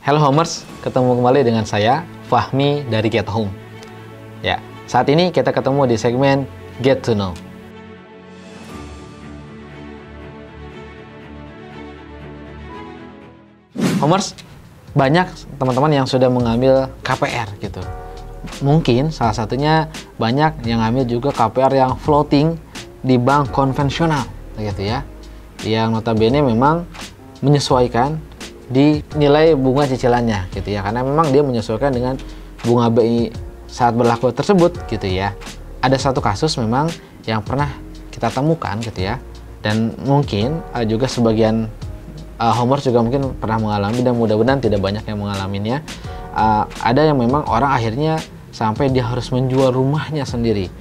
Hello Homers, ketemu kembali dengan saya, Fahmi dari Get Home. Ya, saat ini kita ketemu di segmen Get to Know. Homers, banyak teman-teman yang sudah mengambil KPR gitu. Mungkin salah satunya banyak yang ngambil juga KPR yang floating di bank konvensional gitu ya. Yang notabene memang menyesuaikan di nilai bunga cicilannya gitu ya, karena memang dia menyesuaikan dengan bunga BI saat berlaku tersebut gitu ya. Ada satu kasus memang yang pernah kita temukan gitu ya, dan mungkin juga sebagian Homers juga mungkin pernah mengalami, dan mudah-mudahan tidak banyak yang mengalaminya. Ada yang memang orang akhirnya sampai dia harus menjual rumahnya sendiri,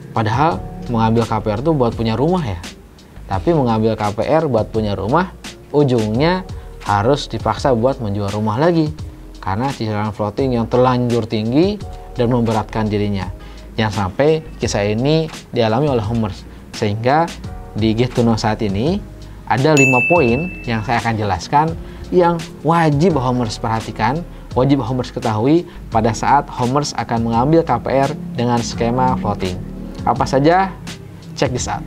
padahal mengambil KPR itu buat punya rumah ya, tapi mengambil KPR buat punya rumah ujungnya harus dipaksa buat menjual rumah lagi karena cicilan floating yang terlanjur tinggi dan memberatkan dirinya. Yang sampai kisah ini dialami oleh Homers. Sehingga di Get to Know saat ini ada 5 poin yang saya akan jelaskan yang wajib Homers perhatikan, wajib Homers ketahui pada saat Homers akan mengambil KPR dengan skema floating. Apa saja? Check this out.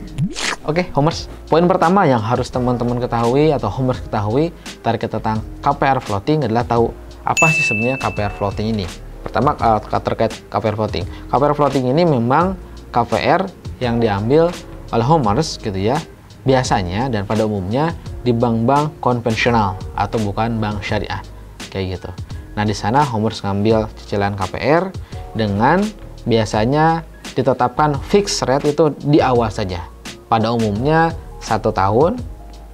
Oke, Homers, poin pertama yang harus teman-teman ketahui atau Homers ketahui terkait tentang KPR floating adalah tahu apa sih sebenarnya KPR floating ini. Pertama, terkait KPR floating. KPR floating ini memang KPR yang diambil oleh Homers gitu ya, biasanya dan pada umumnya di bank-bank konvensional atau bukan bank syariah kayak gitu. Nah, di sana Homers ngambil cicilan KPR dengan biasanya ditetapkan fixed rate itu di awal saja. Pada umumnya 1 tahun,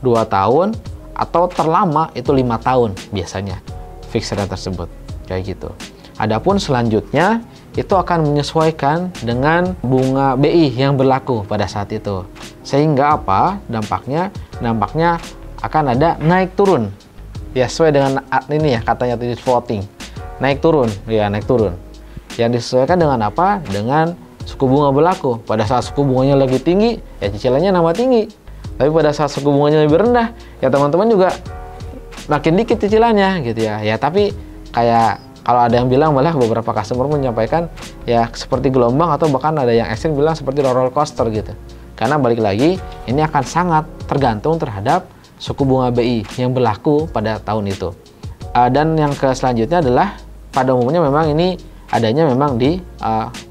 2 tahun, atau terlama itu 5 tahun biasanya fixed rate tersebut kayak gitu. Adapun selanjutnya itu akan menyesuaikan dengan bunga BI yang berlaku pada saat itu. Sehingga apa? Dampaknya akan ada naik turun. Ya, sesuai dengan ini ya, katanya tadi floating. Naik turun, ya naik turun. Yang disesuaikan dengan apa? Dengan suku bunga berlaku. Pada saat suku bunganya lagi tinggi, ya cicilannya nambah tinggi. Tapi pada saat suku bunganya lebih rendah, ya teman-teman juga makin dikit cicilannya gitu ya. Ya tapi kayak kalau ada yang bilang, malah beberapa customer menyampaikan ya seperti gelombang, atau bahkan ada yang ekstrim bilang seperti roller coaster gitu. Karena balik lagi, ini akan sangat tergantung terhadap suku bunga BI yang berlaku pada tahun itu. Dan yang selanjutnya adalah pada umumnya memang ini adanya memang di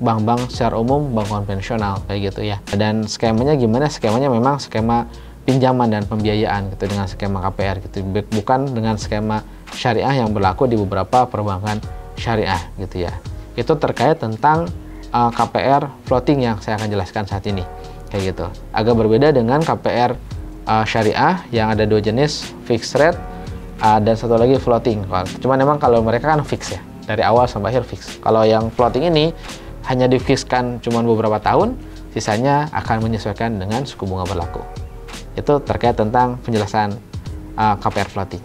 bank-bank secara umum, bank konvensional kayak gitu ya. Dan skemanya gimana? Skemanya memang skema pinjaman dan pembiayaan gitu, dengan skema KPR gitu, bukan dengan skema syariah yang berlaku di beberapa perbankan syariah gitu ya. Itu terkait tentang KPR floating yang saya akan jelaskan saat ini kayak gitu. Agak berbeda dengan KPR syariah yang ada 2 jenis, fixed rate dan satu lagi floating. Cuman memang kalau mereka kan fix ya, dari awal sampai akhir fix. Kalau yang floating ini hanya difixkan cuma beberapa tahun, sisanya akan menyesuaikan dengan suku bunga berlaku. Itu terkait tentang penjelasan KPR floating.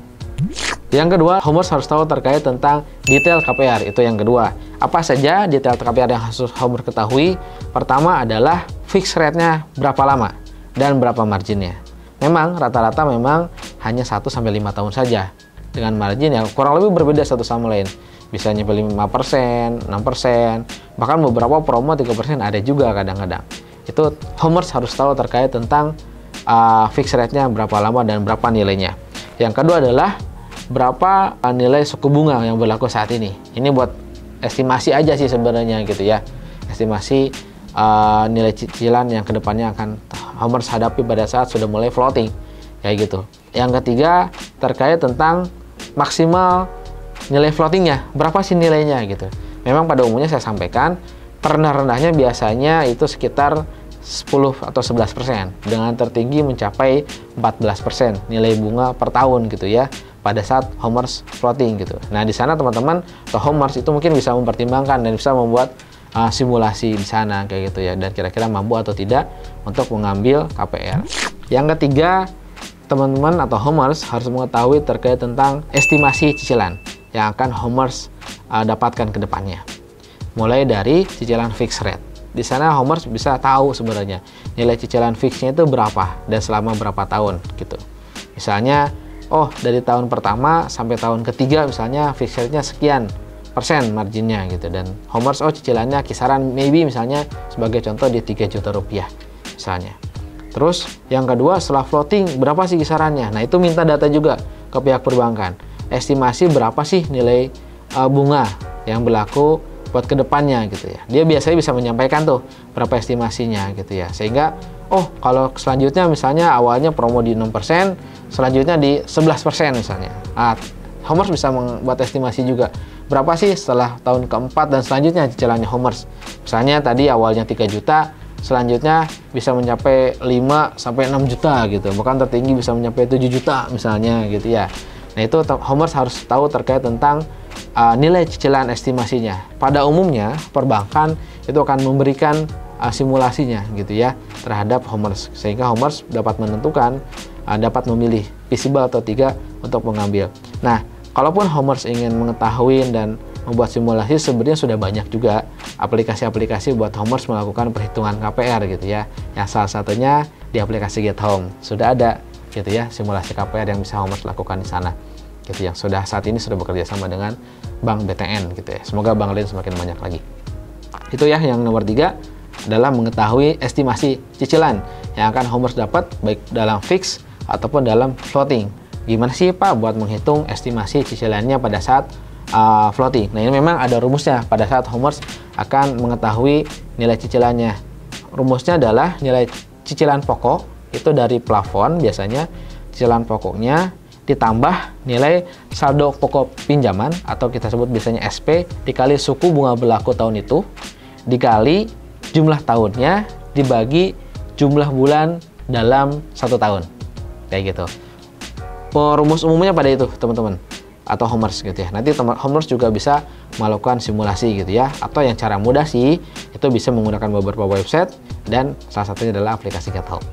Yang kedua, Homers harus tahu terkait tentang detail KPR. Itu yang kedua. Apa saja detail KPR yang harus Homers ketahui? Pertama adalah fixed rate-nya berapa lama dan berapa marginnya. Memang rata-rata memang hanya 1-5 tahun saja, dengan margin yang kurang lebih berbeda satu sama lain. Bisa nyampe 5%, 6%, bahkan beberapa promo 3% ada juga kadang-kadang. Itu Homers harus tahu terkait tentang fixed rate-nya berapa lama dan berapa nilainya. Yang kedua adalah berapa nilai suku bunga yang berlaku saat ini. Ini buat estimasi aja sih sebenarnya gitu ya. Estimasi nilai cicilan yang kedepannya akan Homers hadapi pada saat sudah mulai floating kayak gitu. Yang ketiga terkait tentang maksimal nilai floatingnya, berapa sih nilainya gitu. Memang pada umumnya saya sampaikan terendah-rendahnya biasanya itu sekitar 10 atau 11%, dengan tertinggi mencapai 14% nilai bunga per tahun gitu ya pada saat Homers floating gitu. Nah, di sana teman-teman atau Homers itu mungkin bisa mempertimbangkan dan bisa membuat simulasi di sana kayak gitu ya, dan kira-kira mampu atau tidak untuk mengambil KPR. Yang ketiga, teman-teman atau Homers harus mengetahui terkait tentang estimasi cicilan yang akan Homers dapatkan ke depannya. Mulai dari cicilan fixed rate. Di sana Homers bisa tahu sebenarnya nilai cicilan fixnya itu berapa dan selama berapa tahun gitu. Misalnya oh dari tahun pertama sampai tahun ketiga misalnya fixed rate-nya sekian persen marginnya gitu, dan Homers oh cicilannya kisaran maybe misalnya sebagai contoh di 3 juta rupiah misalnya. Terus yang kedua setelah floating berapa sih kisarannya? Nah itu minta data juga ke pihak perbankan, estimasi berapa sih nilai bunga yang berlaku buat kedepannya gitu ya. Dia biasanya bisa menyampaikan tuh berapa estimasinya gitu ya, sehingga oh kalau selanjutnya misalnya awalnya promo di 6%, selanjutnya di 11% misalnya. Homers bisa membuat estimasi juga berapa sih setelah tahun keempat dan selanjutnya cicilannya Homers. Misalnya tadi awalnya 3 juta, selanjutnya bisa mencapai 5 sampai 6 juta gitu. Bahkan tertinggi bisa mencapai 7 juta misalnya gitu ya. Nah, itu Homers harus tahu terkait tentang nilai cicilan estimasinya. Pada umumnya perbankan itu akan memberikan simulasinya gitu ya terhadap Homers, sehingga Homers dapat menentukan dapat memilih feasible atau tidak untuk mengambil. Nah, kalaupun Homers ingin mengetahui dan membuat simulasi, sebenarnya sudah banyak juga aplikasi-aplikasi buat Homers melakukan perhitungan KPR gitu ya. Yang salah satunya di aplikasi Get Home sudah ada gitu ya simulasi KPR yang bisa Homers lakukan di sana gitu, yang saat ini sudah bekerja sama dengan Bank BTN gitu ya. Semoga bank lain semakin banyak lagi. Itu ya yang nomor 3 adalah mengetahui estimasi cicilan yang akan Homers dapat baik dalam fix ataupun dalam floating. Gimana sih Pak buat menghitung estimasi cicilannya pada saat floating? Nah, ini memang ada rumusnya pada saat Homers akan mengetahui nilai cicilannya. Rumusnya adalah nilai cicilan pokok itu dari plafon, biasanya cicilan pokoknya ditambah nilai saldo pokok pinjaman atau kita sebut biasanya SP dikali suku bunga berlaku tahun itu dikali jumlah tahunnya dibagi jumlah bulan dalam 1 tahun, kayak gitu. Rumus umumnya pada itu teman-teman, atau Homers gitu ya. Nanti Homers juga bisa melakukan simulasi gitu ya, atau yang cara mudah sih itu bisa menggunakan beberapa website dan salah satunya adalah aplikasi Get Home.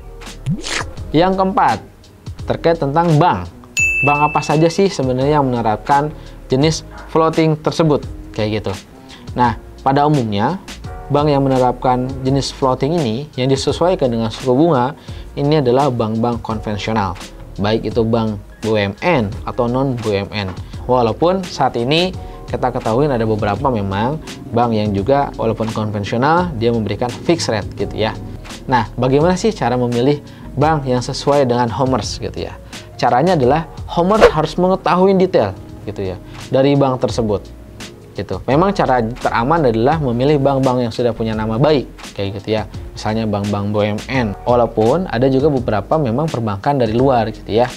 Yang keempat terkait tentang bank. Bank apa saja sih sebenarnya yang menerapkan jenis floating tersebut kayak gitu. Nah, pada umumnya bank yang menerapkan jenis floating ini yang disesuaikan dengan suku bunga ini adalah bank-bank konvensional, baik itu bank BUMN atau non BUMN. Walaupun saat ini kita ketahui ada beberapa memang bank yang juga walaupun konvensional dia memberikan fixed rate gitu ya. Nah, bagaimana sih cara memilih bank yang sesuai dengan Homers gitu ya? Caranya adalah Homers harus mengetahui detail gitu ya dari bank tersebut gitu. Memang cara teraman adalah memilih bank-bank yang sudah punya nama baik kayak gitu ya. Misalnya bank-bank BUMN. Walaupun ada juga beberapa memang perbankan dari luar gitu ya.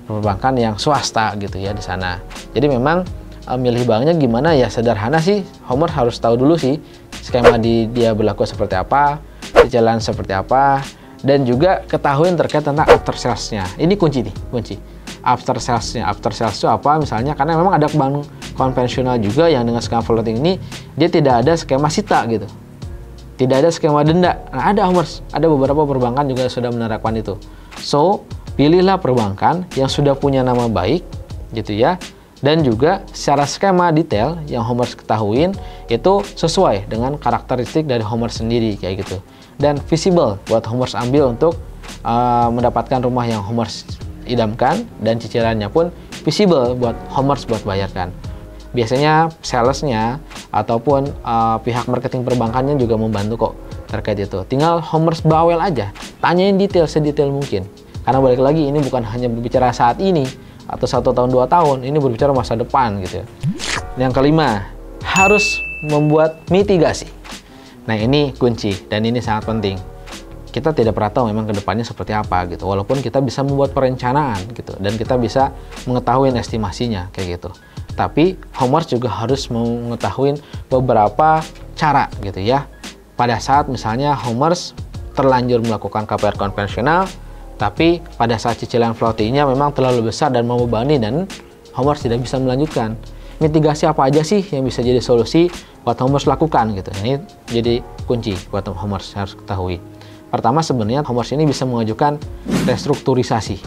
Perbankan yang swasta gitu ya di sana. Jadi memang milih banknya gimana ya sederhana sih. Homers harus tahu dulu sih skema dia berlaku seperti apa, cicilan seperti apa, dan juga ketahuan terkait tentang after sales-nya. Ini kunci nih, kunci. After sales-nya. After sales itu apa misalnya, karena memang ada bank konvensional juga yang dengan skema floating ini dia tidak ada skema sita gitu. Tidak ada skema denda. Nah, ada Homers, ada beberapa perbankan juga sudah menerapkan itu. So, pilihlah perbankan yang sudah punya nama baik gitu ya. Dan juga secara skema detail yang Homers ketahuin itu sesuai dengan karakteristik dari Homers sendiri kayak gitu. Dan visible buat Homers ambil untuk mendapatkan rumah yang Homers idamkan, dan cicilannya pun visible buat Homers buat bayarkan. Biasanya salesnya ataupun pihak marketing perbankannya juga membantu kok terkait itu. Tinggal Homers bawel aja, tanyain detail sedetail mungkin. Karena balik lagi ini bukan hanya berbicara saat ini atau 1 tahun 2 tahun, ini berbicara masa depan gitu ya. Yang kelima, harus membuat mitigasi. Nah, ini kunci dan ini sangat penting. Kita tidak pernah tahu memang kedepannya seperti apa gitu. Walaupun kita bisa membuat perencanaan gitu dan kita bisa mengetahui estimasinya kayak gitu. Tapi Homers juga harus mengetahui beberapa cara gitu ya. Pada saat misalnya Homers terlanjur melakukan KPR konvensional, tapi pada saat cicilan floatingnya memang terlalu besar dan membebani dan Homers tidak bisa melanjutkan. Mitigasi apa aja sih yang bisa jadi solusi buat Homers lakukan gitu. Ini jadi kunci buat Homers harus ketahui. Pertama, sebenarnya Homers ini bisa mengajukan restrukturisasi.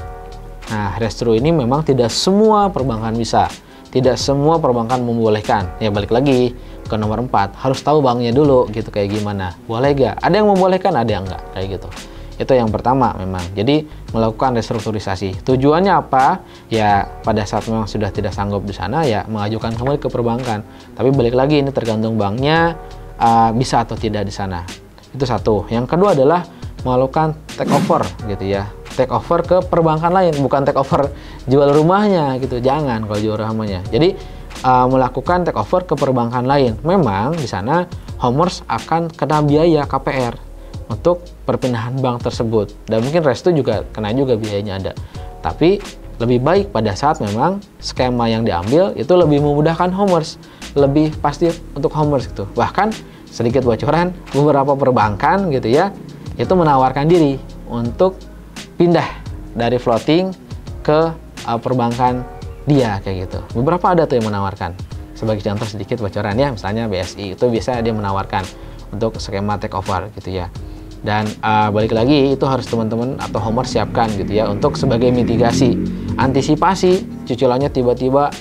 Nah, restru ini memang tidak semua perbankan bisa. Tidak semua perbankan membolehkan. Ya balik lagi ke nomor 4, harus tahu banknya dulu gitu kayak gimana. Boleh gak? Ada yang membolehkan, ada yang enggak kayak gitu. Itu yang pertama memang. Jadi melakukan restrukturisasi. Tujuannya apa? Ya pada saat memang sudah tidak sanggup di sana ya mengajukan kembali ke perbankan. Tapi balik lagi ini tergantung banknya bisa atau tidak di sana. Itu satu. Yang kedua adalah melakukan take over gitu ya. Take over ke perbankan lain, bukan take over jual rumahnya gitu. Jangan kalau jual rumahnya. Jadi melakukan take over ke perbankan lain. Memang di sana Homers akan kena biaya KPR untuk perpindahan bank tersebut, dan mungkin restu juga kena juga biayanya ada. Tapi lebih baik pada saat memang skema yang diambil itu lebih memudahkan Homers, lebih pasti untuk Homers gitu. Bahkan sedikit bocoran, beberapa perbankan gitu ya itu menawarkan diri untuk pindah dari floating ke perbankan dia kayak gitu. Beberapa ada tuh yang menawarkan. Sebagai contoh sedikit bocoran ya, misalnya BSI itu biasa dia menawarkan untuk skema take over gitu ya. Dan balik lagi itu harus teman-teman atau Homers siapkan gitu ya untuk sebagai mitigasi, antisipasi cicilannya tiba-tiba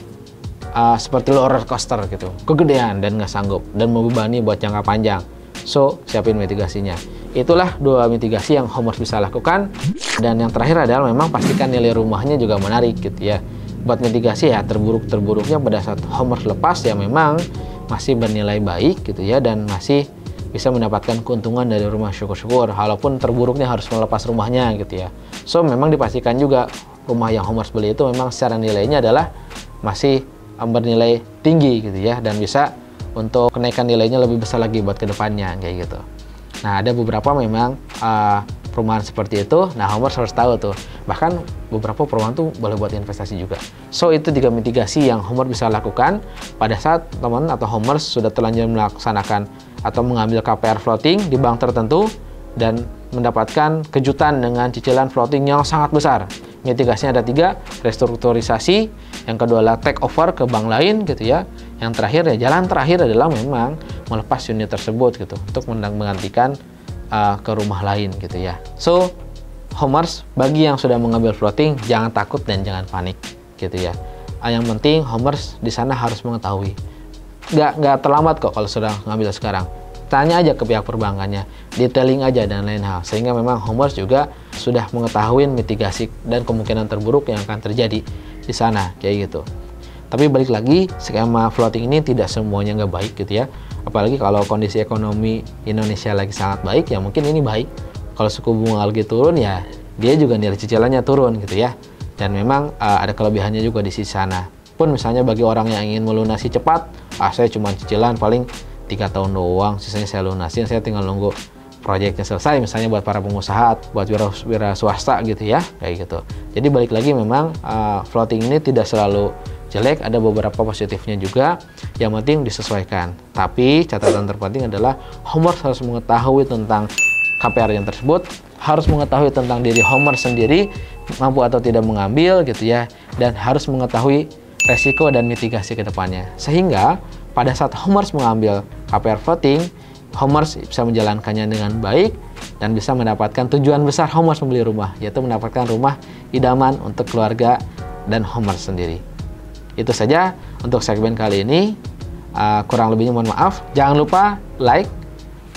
seperti roller coaster gitu, kegedean dan nggak sanggup dan membebani buat jangka panjang. So siapin mitigasinya. Itulah dua mitigasi yang Homers bisa lakukan. Dan yang terakhir adalah memang pastikan nilai rumahnya juga menarik gitu ya. Buat mitigasi ya terburuk-terburuknya pada saat Homers lepas ya memang masih bernilai baik gitu ya, dan masih bisa mendapatkan keuntungan dari rumah, syukur-syukur, walaupun terburuknya harus melepas rumahnya gitu ya. So memang dipastikan juga rumah yang Homers beli itu memang secara nilainya adalah masih bernilai tinggi gitu ya, dan bisa untuk kenaikan nilainya lebih besar lagi buat kedepannya kayak gitu. Nah ada beberapa memang perumahan seperti itu. Nah Homers harus tahu tuh, bahkan beberapa perumahan tuh boleh buat investasi juga. So itu 3 mitigasi yang Homers bisa lakukan pada saat teman atau Homers sudah terlanjur melaksanakan atau mengambil KPR floating di bank tertentu dan mendapatkan kejutan dengan cicilan floating yang sangat besar. Mitigasinya ada 3, restrukturisasi, yang kedua adalah take over ke bank lain gitu ya. Yang terakhir ya jalan terakhir adalah memang melepas unit tersebut gitu untuk menggantikan ke rumah lain gitu ya. So Homers bagi yang sudah mengambil floating jangan takut dan jangan panik gitu ya. Yang penting Homers di sana harus mengetahui. Nggak terlambat kok kalau sudah ngambil sekarang. Tanya aja ke pihak perbankannya, detailing aja dan lain hal, sehingga memang Homers juga sudah mengetahui mitigasi dan kemungkinan terburuk yang akan terjadi di sana kayak gitu. Tapi balik lagi, skema floating ini tidak semuanya nggak baik gitu ya. Apalagi kalau kondisi ekonomi Indonesia lagi sangat baik, ya mungkin ini baik. Kalau suku bunga lagi turun, ya dia juga nilai cicilannya turun gitu ya. Dan memang ada kelebihannya juga di sisi sana. Pun misalnya bagi orang yang ingin melunasi cepat, saya cuma cicilan paling 3 tahun doang, sisanya saya lunasin, saya tinggal nunggu proyeknya selesai, misalnya buat para pengusaha, buat wira swasta gitu ya, kayak gitu. Jadi balik lagi memang floating ini tidak selalu jelek, ada beberapa positifnya juga, yang penting disesuaikan. Tapi catatan terpenting adalah Homers harus mengetahui tentang KPR yang tersebut, harus mengetahui tentang diri Homers sendiri, mampu atau tidak mengambil gitu ya, dan harus mengetahui resiko dan mitigasi ke depannya. Sehingga pada saat Homers mengambil KPR floating, Homers bisa menjalankannya dengan baik dan bisa mendapatkan tujuan besar Homers membeli rumah, yaitu mendapatkan rumah idaman untuk keluarga dan Homers sendiri. Itu saja untuk segmen kali ini. Kurang lebihnya mohon maaf. Jangan lupa like,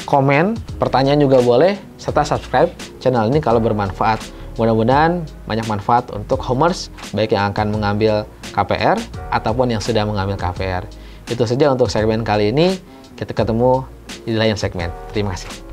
komen, pertanyaan juga boleh, serta subscribe channel ini kalau bermanfaat. Mudah-mudahan banyak manfaat untuk Homers, baik yang akan mengambil KPR ataupun yang sudah mengambil KPR. Itu saja untuk segmen kali ini. Kita ketemu di lain segmen. Terima kasih.